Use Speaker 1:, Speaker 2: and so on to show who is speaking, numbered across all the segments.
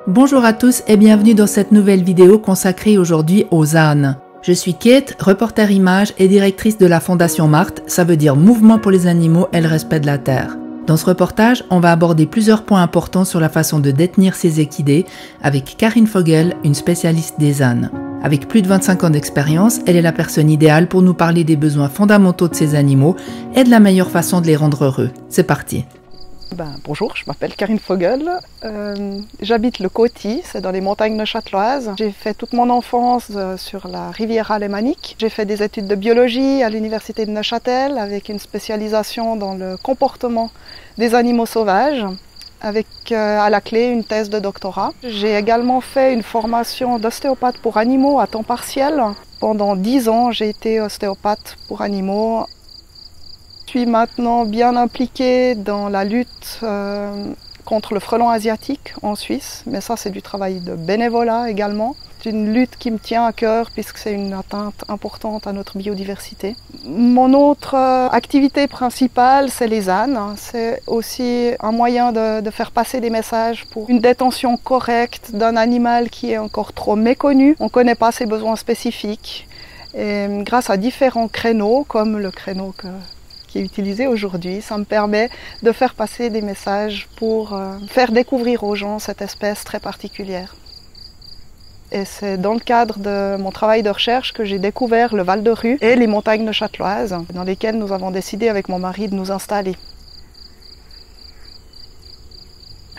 Speaker 1: Bonjour à tous et bienvenue dans cette nouvelle vidéo consacrée aujourd'hui aux ânes. Je suis Kate, reporter image et directrice de la Fondation Marthe, ça veut dire Mouvement pour les animaux et le respect de la terre. Dans ce reportage, on va aborder plusieurs points importants sur la façon de détenir ces équidés avec Karine Fogel, une spécialiste des ânes. Avec plus de 25 ans d'expérience, elle est la personne idéale pour nous parler des besoins fondamentaux de ces animaux et de la meilleure façon de les rendre heureux. C'est parti.
Speaker 2: Bonjour, je m'appelle Karine Fogel, j'habite le Coty, c'est dans les montagnes neuchâteloises. J'ai fait toute mon enfance sur la riviera lémanique. J'ai fait des études de biologie à l'université de Neuchâtel avec une spécialisation dans le comportement des animaux sauvages, avec à la clé une thèse de doctorat. J'ai également fait une formation d'ostéopathe pour animaux à temps partiel. Pendant 10 ans, j'ai été ostéopathe pour animaux. Je suis maintenant bien impliquée dans la lutte contre le frelon asiatique en Suisse, mais ça c'est du travail de bénévolat également. C'est une lutte qui me tient à cœur puisque c'est une atteinte importante à notre biodiversité. Mon autre activité principale, c'est les ânes. C'est aussi un moyen de faire passer des messages pour une détention correcte d'un animal qui est encore trop méconnu. On ne connaît pas ses besoins spécifiques. Et grâce à différents créneaux, comme le créneau qui est utilisé aujourd'hui, ça me permet de faire passer des messages pour faire découvrir aux gens cette espèce très particulière. Et c'est dans le cadre de mon travail de recherche que j'ai découvert le Val de Ruz et les montagnes neuchâteloises, dans lesquelles nous avons décidé avec mon mari de nous installer.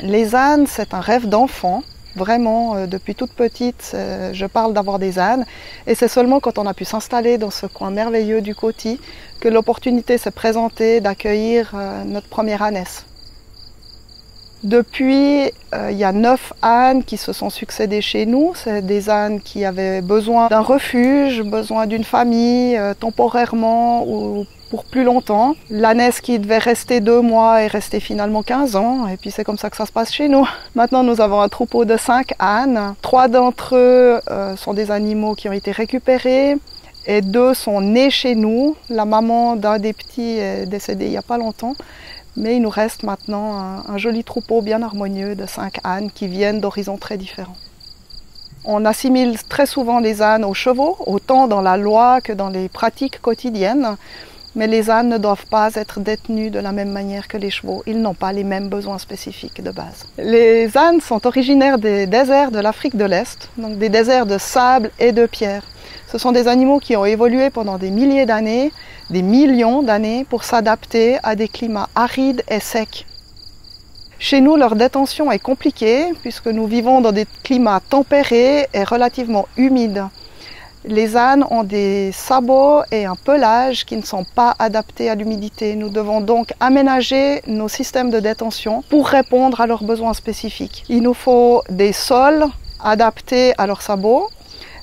Speaker 2: Les ânes, c'est un rêve d'enfant. Vraiment, depuis toute petite, je parle d'avoir des ânes. Et c'est seulement quand on a pu s'installer dans ce coin merveilleux du Coty que l'opportunité s'est présentée d'accueillir notre première ânesse. Depuis, il y a 9 ânes qui se sont succédés chez nous. C'est des ânes qui avaient besoin d'un refuge, besoin d'une famille, temporairement ou pour plus longtemps. L'ânesse qui devait rester 2 mois est restée finalement 15 ans, et puis c'est comme ça que ça se passe chez nous. Maintenant, nous avons un troupeau de 5 ânes. 3 d'entre eux sont des animaux qui ont été récupérés, et 2 sont nés chez nous. La maman d'un des petits est décédée il n'y a pas longtemps, mais il nous reste maintenant un joli troupeau bien harmonieux de 5 ânes qui viennent d'horizons très différents. On assimile très souvent les ânes aux chevaux, autant dans la loi que dans les pratiques quotidiennes. Mais les ânes ne doivent pas être détenus de la même manière que les chevaux. Ils n'ont pas les mêmes besoins spécifiques de base. Les ânes sont originaires des déserts de l'Afrique de l'Est, donc des déserts de sable et de pierre. Ce sont des animaux qui ont évolué pendant des milliers d'années, des millions d'années, pour s'adapter à des climats arides et secs. Chez nous, leur détention est compliquée puisque nous vivons dans des climats tempérés et relativement humides. Les ânes ont des sabots et un pelage qui ne sont pas adaptés à l'humidité. Nous devons donc aménager nos systèmes de détention pour répondre à leurs besoins spécifiques. Il nous faut des sols adaptés à leurs sabots,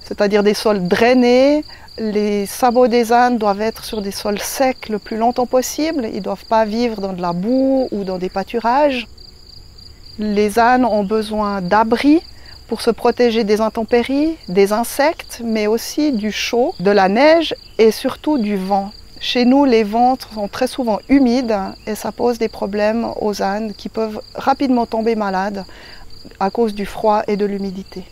Speaker 2: c'est-à-dire des sols drainés. Les sabots des ânes doivent être sur des sols secs le plus longtemps possible. Ils ne doivent pas vivre dans de la boue ou dans des pâturages. Les ânes ont besoin d'abris pour se protéger des intempéries, des insectes, mais aussi du chaud, de la neige et surtout du vent. Chez nous, les vents sont très souvent humides et ça pose des problèmes aux ânes qui peuvent rapidement tomber malades à cause du froid et de l'humidité.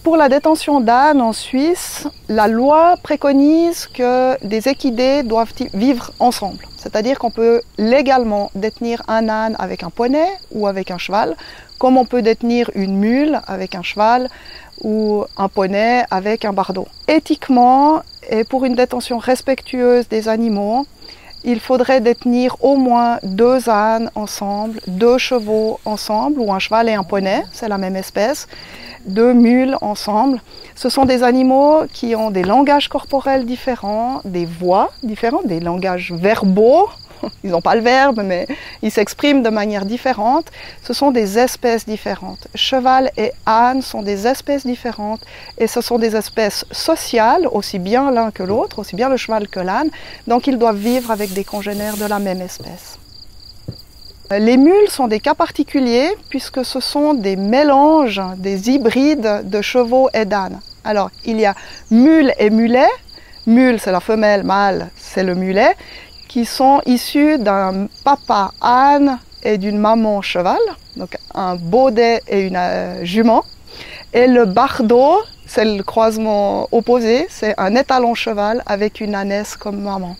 Speaker 2: Pour la détention d'ânes en Suisse, la loi préconise que des équidés doivent vivre ensemble. C'est-à-dire qu'on peut légalement détenir un âne avec un poney ou avec un cheval, comme on peut détenir une mule avec un cheval ou un poney avec un bardot. Éthiquement, et pour une détention respectueuse des animaux, il faudrait détenir au moins 2 ânes ensemble, 2 chevaux ensemble, ou un cheval et un poney, c'est la même espèce, 2 mules ensemble. Ce sont des animaux qui ont des langages corporels différents, des voix différentes, des langages verbaux. Ils n'ont pas le verbe, mais ils s'expriment de manière différente. Ce sont des espèces différentes. Cheval et âne sont des espèces différentes et ce sont des espèces sociales, aussi bien l'un que l'autre, aussi bien le cheval que l'âne. Donc ils doivent vivre avec des congénères de la même espèce. Les mules sont des cas particuliers puisque ce sont des mélanges, des hybrides de chevaux et d'ânes. Alors, il y a mule et mulet. Mule, c'est la femelle, mâle, c'est le mulet, qui sont issus d'un papa âne et d'une maman cheval. donc un baudet et une jument. Et le bardeau, c'est le croisement opposé, c'est un étalon cheval avec une ânesse comme maman.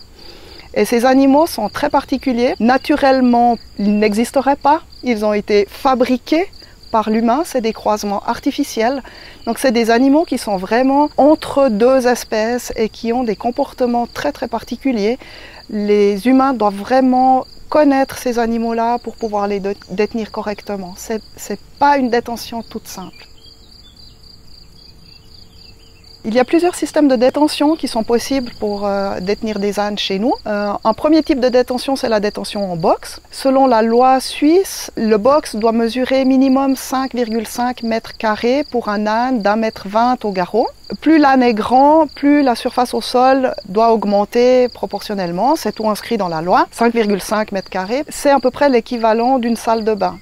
Speaker 2: Et ces animaux sont très particuliers. Naturellement, ils n'existeraient pas. Ils ont été fabriqués par l'humain, c'est des croisements artificiels. Donc c'est des animaux qui sont vraiment entre deux espèces et qui ont des comportements très très particuliers. Les humains doivent vraiment connaître ces animaux-là pour pouvoir les détenir correctement. C'est pas une détention toute simple. Il y a plusieurs systèmes de détention qui sont possibles pour détenir des ânes chez nous. Un premier type de détention, c'est la détention en box. Selon la loi suisse, le box doit mesurer minimum 5,5 mètres carrés pour un âne d'1,20 mètre au garrot. Plus l'âne est grand, plus la surface au sol doit augmenter proportionnellement. C'est tout inscrit dans la loi. 5,5 mètres carrés, c'est à peu près l'équivalent d'une salle de bain.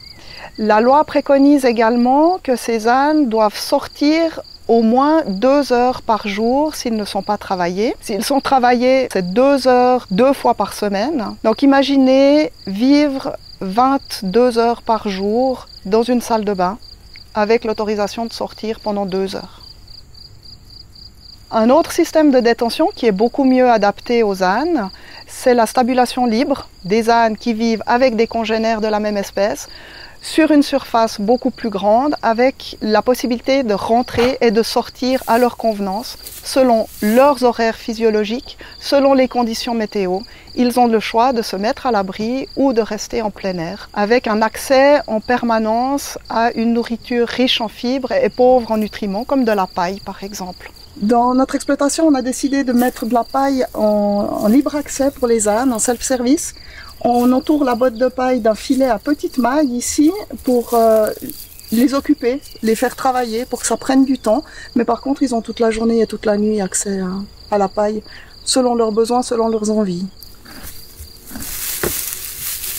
Speaker 2: La loi préconise également que ces ânes doivent sortir au moins 2 heures par jour s'ils ne sont pas travaillés. S'ils sont travaillés, c'est 2 heures 2 fois par semaine. Donc imaginez vivre 22 heures par jour dans une salle de bain avec l'autorisation de sortir pendant 2 heures. Un autre système de détention qui est beaucoup mieux adapté aux ânes, c'est la stabulation libre des ânes qui vivent avec des congénères de la même espèce sur une surface beaucoup plus grande avec la possibilité de rentrer et de sortir à leur convenance selon leurs horaires physiologiques, selon les conditions météo. Ils ont le choix de se mettre à l'abri ou de rester en plein air avec un accès en permanence à une nourriture riche en fibres et pauvre en nutriments comme de la paille par exemple. Dans notre exploitation, on a décidé de mettre de la paille en libre accès pour les ânes, en self-service. On entoure la botte de paille d'un filet à petite maille ici pour les occuper, les faire travailler pour que ça prenne du temps. Mais par contre, ils ont toute la journée et toute la nuit accès à la paille selon leurs besoins, selon leurs envies.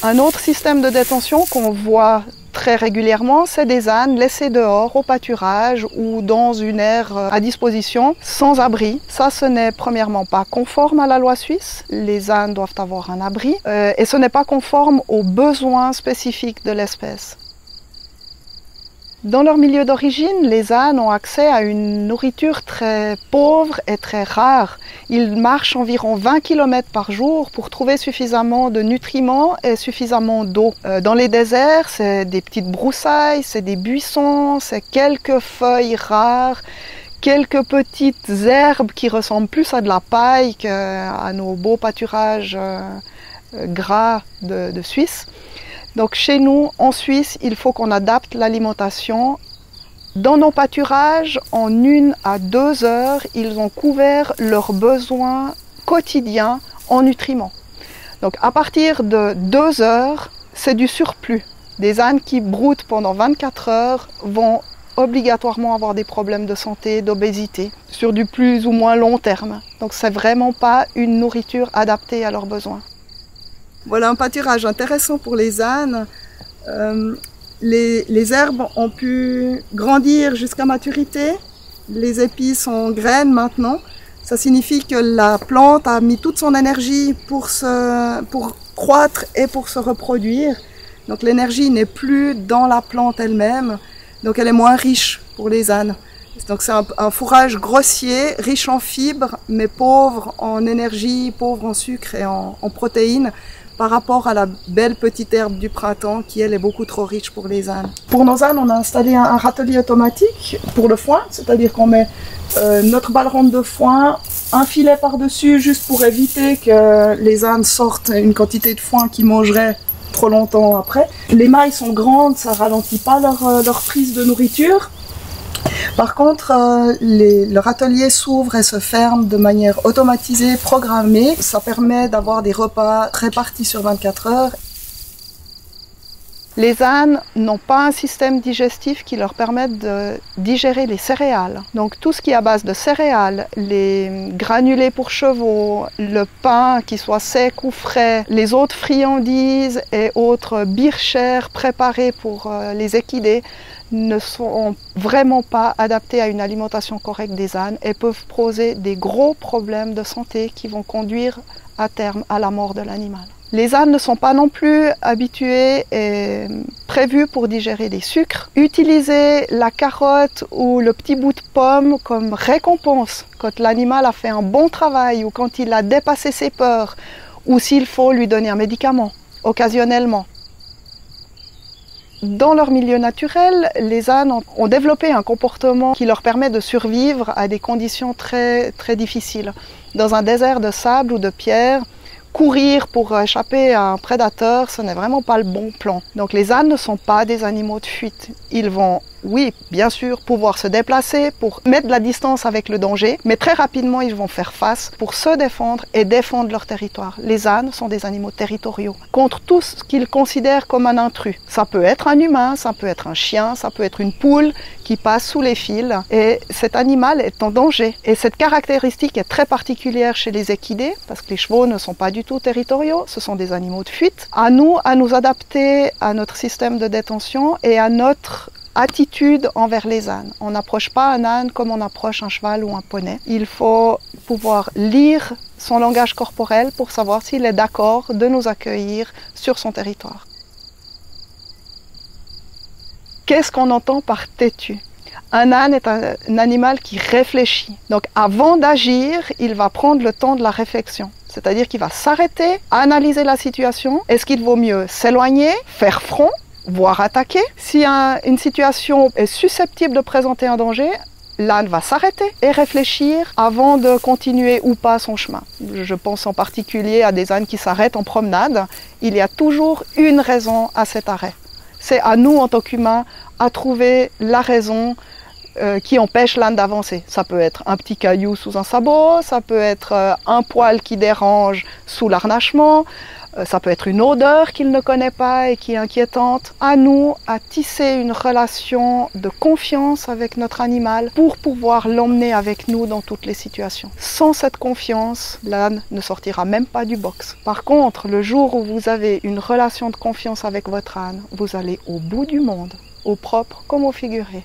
Speaker 2: Un autre système de détention qu'on voit très régulièrement, c'est des ânes laissés dehors au pâturage ou dans une aire à disposition sans abri. Ça, ce n'est premièrement pas conforme à la loi suisse. Les ânes doivent avoir un abri et ce n'est pas conforme aux besoins spécifiques de l'espèce. Dans leur milieu d'origine, les ânes ont accès à une nourriture très pauvre et très rare. Ils marchent environ 20 km par jour pour trouver suffisamment de nutriments et suffisamment d'eau. Dans les déserts, c'est des petites broussailles, c'est des buissons, c'est quelques feuilles rares, quelques petites herbes qui ressemblent plus à de la paille qu'à nos beaux pâturages gras de Suisse. Donc chez nous, en Suisse, il faut qu'on adapte l'alimentation. Dans nos pâturages, en 1 à 2 heures, ils ont couvert leurs besoins quotidiens en nutriments. Donc à partir de 2 heures, c'est du surplus. Des ânes qui broutent pendant 24 heures vont obligatoirement avoir des problèmes de santé, d'obésité, sur du plus ou moins long terme. Donc c'est vraiment pas une nourriture adaptée à leurs besoins. Voilà un pâturage intéressant pour les ânes. Les herbes ont pu grandir jusqu'à maturité. Les épis sont en graines maintenant. Ça signifie que la plante a mis toute son énergie pour croître et pour se reproduire. Donc l'énergie n'est plus dans la plante elle-même. Donc elle est moins riche pour les ânes. Donc c'est un fourrage grossier, riche en fibres, mais pauvre en énergie, pauvre en sucre et en protéines, par rapport à la belle petite herbe du printemps qui, elle, est beaucoup trop riche pour les ânes. Pour nos ânes, on a installé un râtelier automatique pour le foin, c'est-à-dire qu'on met notre ballerone de foin, un filet par-dessus, juste pour éviter que les ânes sortent une quantité de foin qu'ils mangeraient trop longtemps après. Les mailles sont grandes, ça ralentit pas leur prise de nourriture. Par contre, le râtelier s'ouvre et se ferme de manière automatisée, programmée. Ça permet d'avoir des repas répartis sur 24 heures. Les ânes n'ont pas un système digestif qui leur permette de digérer les céréales. Donc tout ce qui est à base de céréales, les granulés pour chevaux, le pain qui soit sec ou frais, les autres friandises et autres birchères préparées pour les équidés ne sont vraiment pas adaptés à une alimentation correcte des ânes et peuvent poser des gros problèmes de santé qui vont conduire à terme à la mort de l'animal. Les ânes ne sont pas non plus habitués et prévus pour digérer des sucres. Utiliser la carotte ou le petit bout de pomme comme récompense quand l'animal a fait un bon travail ou quand il a dépassé ses peurs ou s'il faut lui donner un médicament, occasionnellement. Dans leur milieu naturel, les ânes ont développé un comportement qui leur permet de survivre à des conditions très, très difficiles. Dans un désert de sable ou de pierre, courir pour échapper à un prédateur, ce n'est vraiment pas le bon plan. Donc les ânes ne sont pas des animaux de fuite. Ils vont, oui, bien sûr, pouvoir se déplacer pour mettre de la distance avec le danger, mais très rapidement, ils vont faire face pour se défendre et défendre leur territoire. Les ânes sont des animaux territoriaux, contre tout ce qu'ils considèrent comme un intrus. Ça peut être un humain, ça peut être un chien, ça peut être une poule qui passe sous les fils, et cet animal est en danger. Et cette caractéristique est très particulière chez les équidés, parce que les chevaux ne sont pas du tout territoriaux, ce sont des animaux de fuite. À nous adapter à notre système de détention et à notre attitude envers les ânes. On n'approche pas un âne comme on approche un cheval ou un poney. Il faut pouvoir lire son langage corporel pour savoir s'il est d'accord de nous accueillir sur son territoire. Qu'est-ce qu'on entend par têtu ? Un âne est un animal qui réfléchit. Donc avant d'agir, il va prendre le temps de la réflexion. C'est-à-dire qu'il va s'arrêter, analyser la situation. Est-ce qu'il vaut mieux s'éloigner, faire front, voire attaquer? Si une situation est susceptible de présenter un danger, l'âne va s'arrêter et réfléchir avant de continuer ou pas son chemin. Je pense en particulier à des ânes qui s'arrêtent en promenade. Il y a toujours une raison à cet arrêt. C'est à nous, en tant qu'humains, à trouver la raison qui empêche l'âne d'avancer. Ça peut être un petit caillou sous un sabot, ça peut être un poil qui dérange sous l'harnachement, ça peut être une odeur qu'il ne connaît pas et qui est inquiétante. À nous, à tisser une relation de confiance avec notre animal pour pouvoir l'emmener avec nous dans toutes les situations. Sans cette confiance, l'âne ne sortira même pas du box. Par contre, le jour où vous avez une relation de confiance avec votre âne, vous allez au bout du monde, au propre comme au figuré.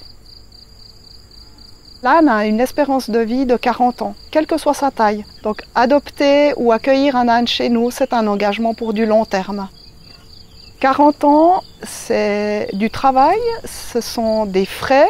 Speaker 2: L'âne a une espérance de vie de 40 ans, quelle que soit sa taille. Donc adopter ou accueillir un âne chez nous, c'est un engagement pour du long terme. 40 ans, c'est du travail, ce sont des frais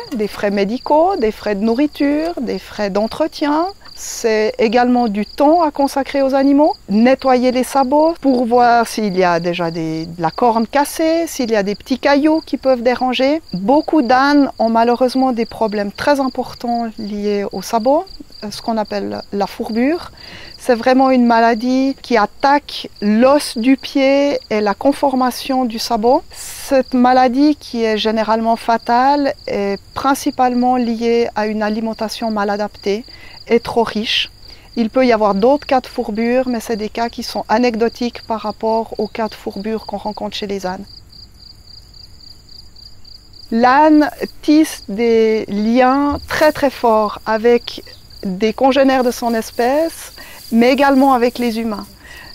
Speaker 2: médicaux, des frais de nourriture, des frais d'entretien. C'est également du temps à consacrer aux animaux, nettoyer les sabots pour voir s'il y a déjà de la corne cassée, s'il y a des petits cailloux qui peuvent déranger. Beaucoup d'ânes ont malheureusement des problèmes très importants liés aux sabots, ce qu'on appelle la fourbure. C'est vraiment une maladie qui attaque l'os du pied et la conformation du sabot. Cette maladie, qui est généralement fatale, est principalement liée à une alimentation mal adaptée et trop riche. Il peut y avoir d'autres cas de fourbure, mais c'est des cas qui sont anecdotiques par rapport aux cas de fourbure qu'on rencontre chez les ânes. L'âne tisse des liens très très forts avec des congénères de son espèce, mais également avec les humains.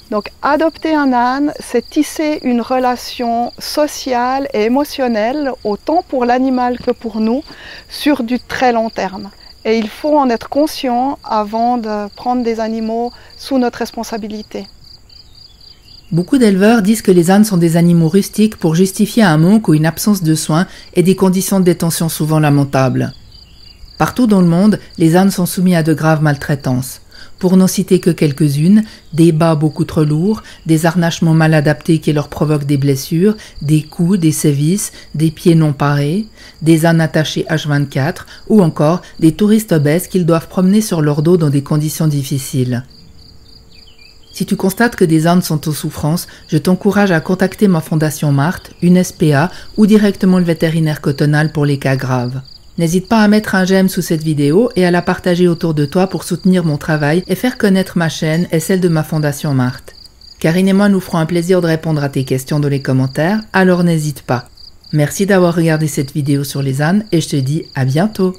Speaker 2: Donc adopter un âne, c'est tisser une relation sociale et émotionnelle, autant pour l'animal que pour nous, sur du très long terme. Et il faut en être conscient avant de prendre des animaux sous notre responsabilité.
Speaker 1: Beaucoup d'éleveurs disent que les ânes sont des animaux rustiques pour justifier un manque ou une absence de soins et des conditions de détention souvent lamentables. Partout dans le monde, les ânes sont soumis à de graves maltraitances. Pour n'en citer que quelques-unes, des bâts beaucoup trop lourds, des harnachements mal adaptés qui leur provoquent des blessures, des coups, des sévices, des pieds non parés, des ânes attachés H24 ou encore des touristes obèses qu'ils doivent promener sur leur dos dans des conditions difficiles. Si tu constates que des ânes sont en souffrance, je t'encourage à contacter ma fondation Marthe, une SPA ou directement le vétérinaire cotonal pour les cas graves. N'hésite pas à mettre un j'aime sous cette vidéo et à la partager autour de toi pour soutenir mon travail et faire connaître ma chaîne et celle de ma fondation Marthe. Karine et moi nous ferons un plaisir de répondre à tes questions dans les commentaires, alors n'hésite pas. Merci d'avoir regardé cette vidéo sur les ânes et je te dis à bientôt.